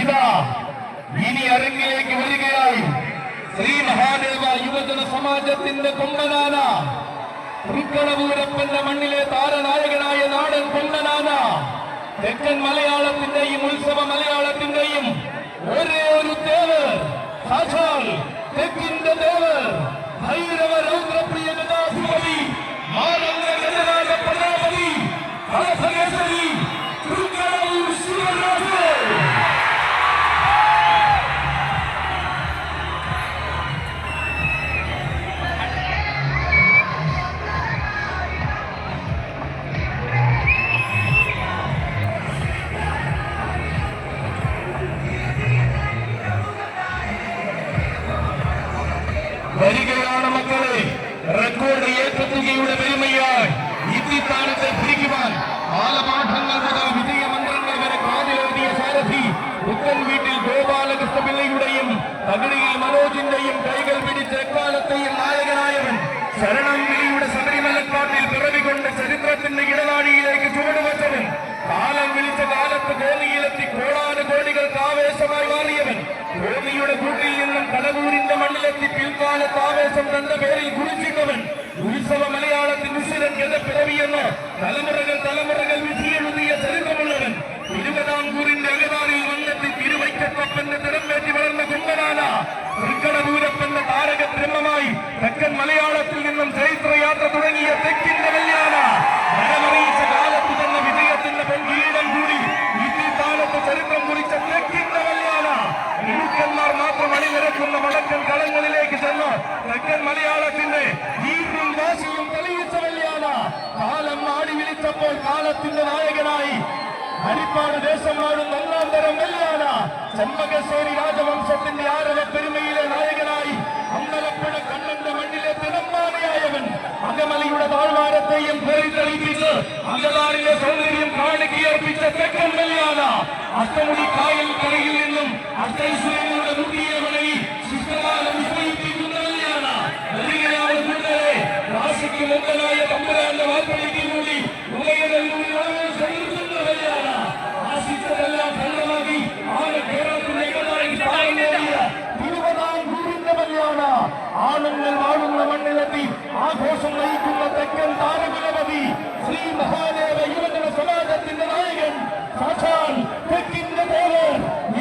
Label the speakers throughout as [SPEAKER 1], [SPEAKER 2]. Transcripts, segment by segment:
[SPEAKER 1] ഇതാ ഇനി അരങ്ങിലേക്ക് വരികയായി ശ്രീ മഹാദേവ യുവജന സമാജത്തിന്റെ കൊമ്പനാന, തൃക്കടവൂരപ്പന്റെ മണ്ണിലെ താരനായകനായ നാടൻ കൊമ്പനാന, തെക്കൻ മലയാളത്തിന്റെയും ഉത്സവ മലയാളത്തിന്റെയും ഒരേ ഒരു ദേവ്, സാക്ഷാൽ തെക്കിന്റെ ദേവ്, ഭൈരവ രൗദ്രപ്രിയ ഗജാധിപതി, മാനന്ദ ഗജരാജ പ്രജാപതി, കളഭകേസരി, തൃക്കടവൂർ ശിവരാജ്. വരികയാണ് മക്കളെ, റെക്കോർഡ് ഏറ്റെത്തുകയുടെ പെരുമയായി ഇത്തിത്താനത്തെ ഭരിക്കുവാൻ ആലപാഠങ്ങൾ മുതൽ വിജയമന്ത്രങ്ങൾ വരെ കാതിലെഴുതിയ സാരഥി പുത്തൻ വീട്ടിൽ ഗോപാലകൃഷ്ണ പിള്ളയുടെയും തകഴിയിൽ മനോജിന്റെയും കൈകൾ പിടിച്ച് എക്കാലത്തെയും നായകനായവൻ, ശരണം വിളിയുടെ ശബരിമലക്കാട്ടിൽ പിറവികൊണ്ട് ചരിത്രത്തിന്റെ ഇടനാഴിയിലേക്ക് ചുവടുവച്ചവൻ, കാലം വിളിച്ച കാലത്ത് കോന്നിയിലെത്തി കോടാനുകോടികൾക്ക് ആവേശമായി മാറിയവൻ, കോന്നിയുടെ കൂട്ടിൽ നിന്നും കടവൂരിന്റെ മണ്ണിലെത്തി പിൽക്കാലത്ത് ആവേശം തന്റെ പേരിൽ കുറിച്ചിട്ടവൻ, ഉത്സവ മലയാളത്തിൽ ഉശിരൻ ഗതപ്പിറവിയെന്ന് തലമുറകൾ വിധിയെഴുതിയ ചരിത്രമുള്ളവൻ, തിരുവിതാംകൂറിന്റെ അകതാരിൽ വന്നെത്തി തിരുവൈക്കത്തപ്പന്റെ തിരമ്പേറ്റി വളർന്ന കൊമ്പനാന, തൃക്കടവൂരപ്പന്റെ താരക ബ്രഹ്മമായി തെക്കൻ മലയാളത്തിൽ നിന്നും ചൈത്രയാത്ര തുടങ്ങിയ തെക്കിന്റെ കല്യാണ, മരമറിയിച്ച കാലത്ത് തന്നെ വിജയത്തിന്റെ പൊൻകിരീടം കൂടി ഇത്തിത്താനത്ത് ചരിത്രം കുറിച്ച തെക്കിന്റെ കല്യാണ, മിടുക്കന്മാർ മാത്രം അണിനിരക്കുന്ന വടക്കൻ കളങ്ങളിലേക്ക് ചെന്ന് തെക്കൻ മലയാളത്തിന്റെ വീറും വാശിയും തെളിയിച്ച കല്യാണ, കാലം ആടി വിളിച്ചപ്പോൾ കാലത്തിന്റെ നായകനായി ഹരിപ്പാട് ദേശം വാഴുന്ന ഒന്നാം തരം കല്യാണ, ചെമ്പകശ്ശേരി രാജവംശത്തിന്റെ ആരവ പെരുമയിലെ നായകനായി അമ്പലപ്പുഴ കണ്ണന്റെ മണ്ണിലെ തിടമ്പാനയായവൻ, അകമലയുടെ താഴ്വാരത്തെയും തെളിയിപ്പിച്ച് അകതാറിന്റെ സൗന്ദര്യം കാണിക്കർപ്പിച്ച തെക്കൻ കല്യാണ, അഷ്ടമുടി കായൽ കരയിൽ നിന്നും അഷ്ടൈശ്വര്യങ്ങളുടെ മുടിയെ വഴി ശിഷ്ടകാലം വിസ്മയിപ്പിക്കുന്ന കല്യാണ, വരികയാണ് കൂട്ടരെ രാശിക്ക് മുമ്പനായ തമ്പുരാന്റെ വാർത്തയ്ക്ക് കൂടി ഉദയനല്ലൂരിൽ സഹിക്കുന്ന കല്യാണ, ആശിച്ചതെല്ലാം ഫലമാക്കി ആന കേരളത്തിന്റെ ഇടനാഴിൽ സ്ഥാനം നേടിയ തിരുവിതാംകൂറിന്റെ കല്യാണ, ആണുങ്ങൾ വാഴുന്ന മണ്ണിലെത്തി ആഘോഷം നയിക്കുന്ന തെക്കൻ താരകുലപതി, ശ്രീ മഹാദേവ യുവജന സമാജത്തിന്റെ നായകൻ, സാക്ഷാൽ തെക്കിന്റെ ദേവൻ,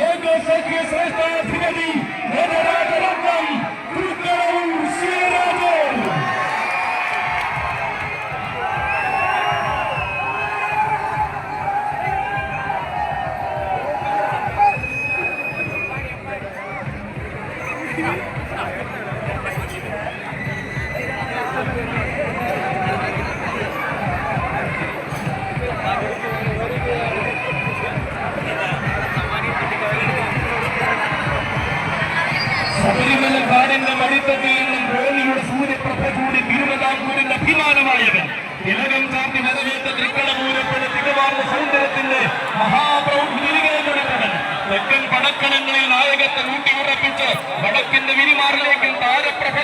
[SPEAKER 1] ഏകസഖ്യ ശ്രേഷ്ഠാധിപതി, ഗജരാജരത്നം, തൃക്കടവൂർ ശിവരാജ്. ശബരിമലക്കാടിന്റെ മടിത്തട്ടിൽ നിന്നും കോന്നിയുടെ സൂര്യപ്രഭ കൂടി തിരുവിതാംകൂറിന്റെ അഭിമാനമായവൻ, തിലകം ചാർത്തി വരവേറ്റ തൃക്കടവൂരപ്പന് തികവാർന്ന സൗന്ദര്യത്തിന്റെ മഹാപ്രൗഢി കൊടുത്തവൻ, തെക്കൻ പടക്കണങ്ങളിൽ നായകത്തെ ഊട്ടിയുറപ്പിച്ച് വടക്കിന്റെ വിരിമാറിലേക്കും താരപ്രഭ